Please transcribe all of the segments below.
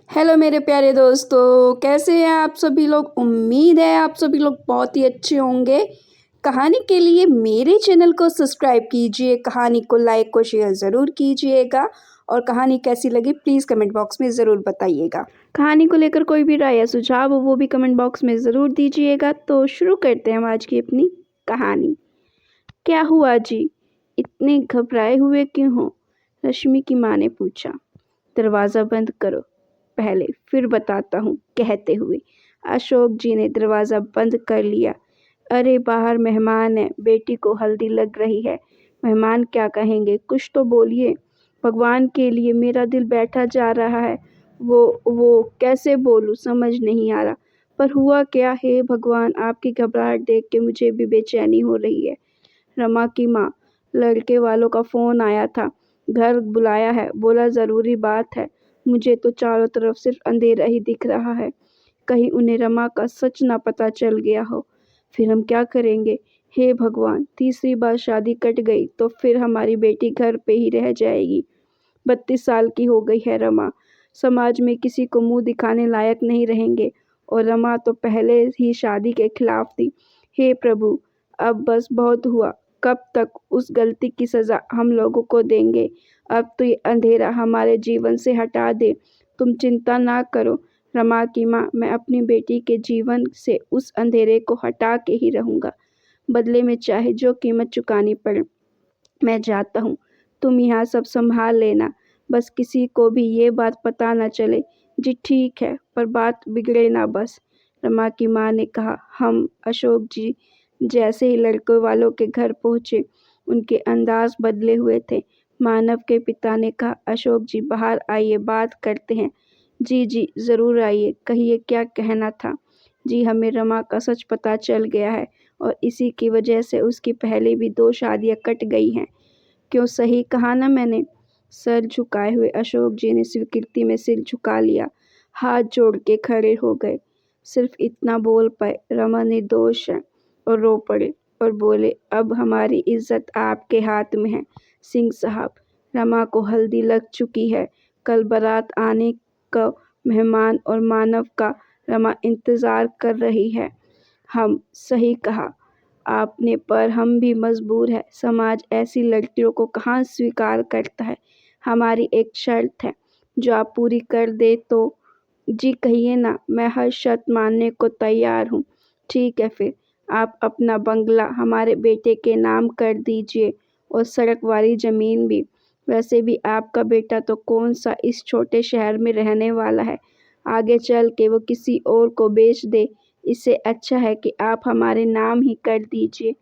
Hello मेरे प्यारे दोस्तों, कैसे हैं आप सभी लोग। उम्मीद है आप सभी लोग बहुत ही अच्छे होंगे। कहानी के लिए मेरे चैनल को सब्सक्राइब कीजिए, कहानी को लाइक को शेयर ज़रूर कीजिएगा और कहानी कैसी लगी प्लीज़ कमेंट बॉक्स में ज़रूर बताइएगा। कहानी को लेकर कोई भी राय या सुझाव हो वो भी कमेंट बॉक्स में ज़रूर दीजिएगा। तो शुरू करते हैं हम आज की अपनी कहानी। क्या हुआ जी, इतने घबराए हुए क्यों हो? रश्मि की माँ ने पूछा। दरवाज़ा बंद करो पहले, फिर बताता हूँ, कहते हुए अशोक जी ने दरवाज़ा बंद कर लिया। अरे बाहर मेहमान है, बेटी को हल्दी लग रही है, मेहमान क्या कहेंगे, कुछ तो बोलिए। भगवान के लिए मेरा दिल बैठा जा रहा है। वो कैसे बोलूँ, समझ नहीं आ रहा। पर हुआ क्या है भगवान, आपकी घबराहट देख के मुझे भी बेचैनी हो रही है। रमा की माँ, लड़के वालों का फ़ोन आया था, घर बुलाया है, बोला ज़रूरी बात है। मुझे तो चारों तरफ सिर्फ अंधेरा ही दिख रहा है, कहीं उन्हें रमा का सच ना पता चल गया हो। फिर हम क्या करेंगे? हे भगवान, तीसरी बार शादी कट गई तो फिर हमारी बेटी घर पे ही रह जाएगी। 32 साल की हो गई है रमा, समाज में किसी को मुंह दिखाने लायक नहीं रहेंगे और रमा तो पहले ही शादी के खिलाफ थी। हे प्रभु, अब बस बहुत हुआ। कब तक उस गलती की सज़ा हम लोगों को देंगे? अब तो ये अंधेरा हमारे जीवन से हटा दे। तुम चिंता ना करो रमा की माँ, मैं अपनी बेटी के जीवन से उस अंधेरे को हटा के ही रहूँगा, बदले में चाहे जो कीमत चुकानी पड़े। मैं जाता हूँ, तुम यहाँ सब संभाल लेना, बस किसी को भी ये बात पता न चले। जी ठीक है, पर बात बिगड़े ना बस, रमा की माँ ने कहा। हम अशोक जी जैसे ही लड़कों वालों के घर पहुँचे, उनके अंदाज बदले हुए थे। मानव के पिता ने कहा, अशोक जी बाहर आइए, बात करते हैं। जी जी ज़रूर आइए, कहिए क्या कहना था। जी हमें रमा का सच पता चल गया है और इसी की वजह से उसकी पहले भी 2 शादियां कट गई हैं। क्यों, सही कहा ना मैंने? सर झुकाए हुए अशोक जी ने स्वीकृति में सिर झुका लिया, हाथ जोड़ के खड़े हो गए। सिर्फ इतना बोल पाए, रमा निर्दोष है, और रो पड़े और बोले, अब हमारी इज्जत आपके हाथ में है सिंह साहब। रमा को हल्दी लग चुकी है, कल बारात आने का मेहमान और मानव का रमा इंतज़ार कर रही है। हम सही कहा आपने, पर हम भी मजबूर है, समाज ऐसी लड़कियों को कहाँ स्वीकार करता है। हमारी एक शर्त है, जो आप पूरी कर दे तो। जी कहिए ना, मैं हर शर्त मानने को तैयार हूँ। ठीक है फिर, आप अपना बंगला हमारे बेटे के नाम कर दीजिए और सड़क वाली ज़मीन भी। वैसे भी आपका बेटा तो कौन सा इस छोटे शहर में रहने वाला है, आगे चल के वो किसी और को बेच दे। इससे अच्छा है कि आप हमारे नाम ही कर दीजिए।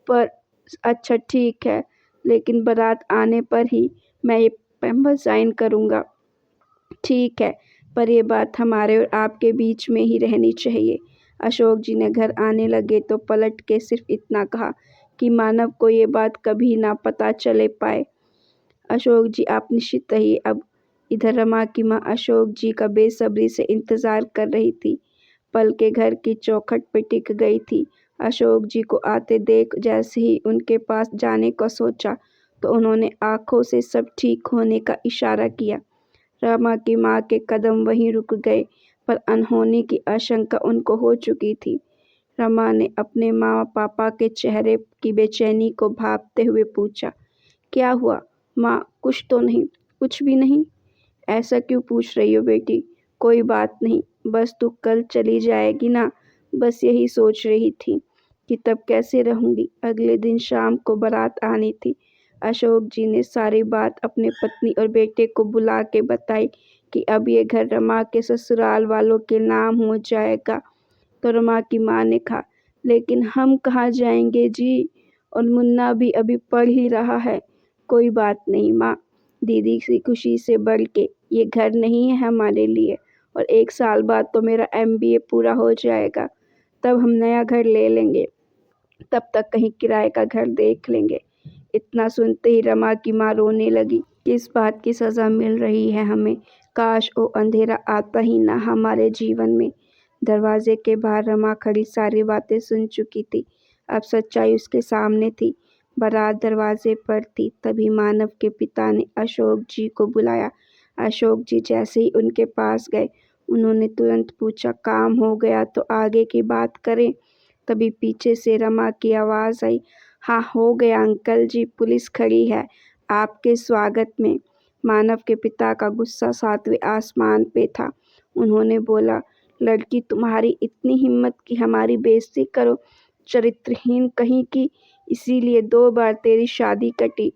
पर अच्छा ठीक है, लेकिन बारात आने पर ही मैं ये पेपर साइन करूँगा। ठीक है, पर ये बात हमारे और आपके बीच में ही रहनी चाहिए। अशोक जी ने घर आने लगे तो पलट के सिर्फ इतना कहा कि मानव को ये बात कभी ना पता चले पाए। अशोक जी आप निश्चित रहिए अब। इधर रमा की माँ अशोक जी का बेसब्री से इंतज़ार कर रही थी। पल के घर की चौखट पे टिक गई थी। अशोक जी को आते देख जैसे ही उनके पास जाने को सोचा तो उन्होंने आंखों से सब ठीक होने का इशारा किया। रमा की माँ के कदम वहीं रुक गए, पर अनहोनी की आशंका उनको हो चुकी थी। रमा ने अपने माँ पापा के चेहरे की बेचैनी को भांपते हुए पूछा, क्या हुआ माँ? कुछ तो नहीं? कुछ भी नहीं। ऐसा क्यों पूछ रही हो बेटी? कोई बात नहीं, बस तू कल चली जाएगी ना, बस यही सोच रही थी कि तब कैसे रहूंगी। अगले दिन शाम को बारात आनी थी। अशोक जी ने सारी बात अपने पत्नी और बेटे को बुला के बताई कि अब ये घर रमा के ससुराल वालों के नाम हो जाएगा। तो रमा की माँ ने कहा, लेकिन हम कहाँ जाएंगे जी, और मुन्ना भी अभी पढ़ ही रहा है। कोई बात नहीं माँ, दीदी की खुशी से बढ़ के ये घर नहीं है हमारे लिए, और 1 साल बाद तो मेरा MBA पूरा हो जाएगा, तब हम नया घर ले लेंगे। तब तक कहीं किराए का घर देख लेंगे। इतना सुनते ही रमा की माँ रोने लगी। किस बात की सज़ा मिल रही है हमें? काश वो अंधेरा आता ही ना हमारे जीवन में। दरवाजे के बाहर रमा खड़ी सारी बातें सुन चुकी थी। अब सच्चाई उसके सामने थी। बारात दरवाजे पर थी, तभी मानव के पिता ने अशोक जी को बुलाया। अशोक जी जैसे ही उनके पास गए, उन्होंने तुरंत पूछा, काम हो गया तो आगे की बात करें। तभी पीछे से रमा की आवाज़ आई, हाँ हो गया अंकल जी, पुलिस खड़ी है आपके स्वागत में। मानव के पिता का गुस्सा 7वें आसमान पे था। उन्होंने बोला, लड़की तुम्हारी इतनी हिम्मत कि हमारी बेइज्जती करो, चरित्रहीन कहीं की, इसीलिए 2 बार तेरी शादी कटी।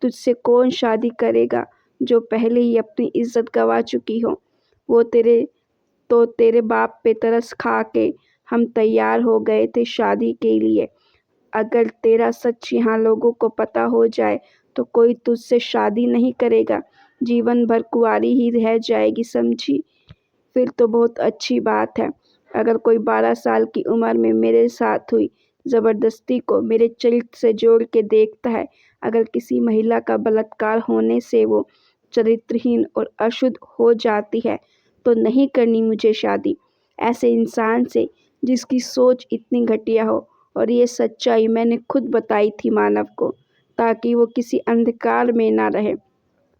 तुझसे कौन शादी करेगा जो पहले ही अपनी इज्जत गंवा चुकी हो। वो तेरे बाप पे तरस खा के हम तैयार हो गए थे शादी के लिए। अगर तेरा सच यहाँ लोगों को पता हो जाए तो कोई तुझसे शादी नहीं करेगा, जीवन भर कुंवारी ही रह जाएगी, समझी। फिर तो बहुत अच्छी बात है। अगर कोई 12 साल की उम्र में मेरे साथ हुई ज़बरदस्ती को मेरे चरित्र से जोड़ के देखता है, अगर किसी महिला का बलात्कार होने से वो चरित्रहीन और अशुद्ध हो जाती है, तो नहीं करनी मुझे शादी ऐसे इंसान से जिसकी सोच इतनी घटिया हो। और ये सच्चाई मैंने खुद बताई थी मानव को, ताकि वो किसी अंधकार में ना रहे।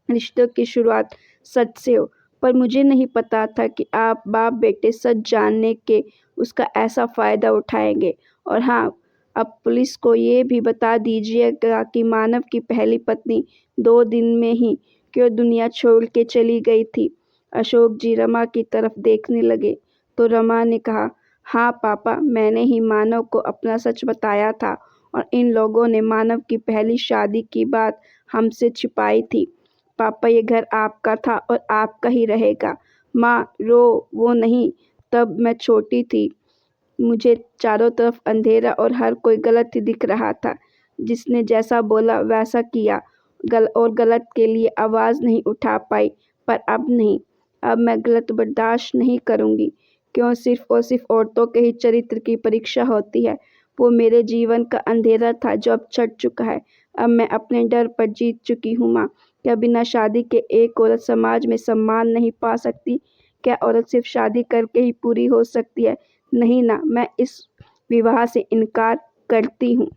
रिश्तों की शुरुआत सच से हो, पर मुझे नहीं पता था कि आप बाप बेटे सच जानने के उसका ऐसा फ़ायदा उठाएंगे। और हाँ, अब पुलिस को ये भी बता दीजिएगा कि मानव की पहली पत्नी 2 दिन में ही क्यों दुनिया छोड़ के चली गई थी। अशोक जी रमा की तरफ देखने लगे तो रमा ने कहा, हाँ पापा, मैंने ही मानव को अपना सच बताया था और इन लोगों ने मानव की पहली शादी की बात हमसे छिपाई थी। पापा, ये घर आपका था और आपका ही रहेगा। माँ रो वो नहीं, तब मैं छोटी थी, मुझे चारों तरफ अंधेरा और हर कोई गलत ही दिख रहा था। जिसने जैसा बोला वैसा किया और गलत के लिए आवाज़ नहीं उठा पाई। पर अब नहीं, अब मैं गलत बर्दाश्त नहीं करूँगी। क्यों सिर्फ और सिर्फ औरतों के ही चरित्र की परीक्षा होती है। वो मेरे जीवन का अंधेरा था जो अब छट चुका है। अब मैं अपने डर पर जीत चुकी हूँ माँ। क्या बिना शादी के एक औरत समाज में सम्मान नहीं पा सकती? क्या औरत सिर्फ शादी करके ही पूरी हो सकती है? नहीं ना, मैं इस विवाह से इनकार करती हूँ।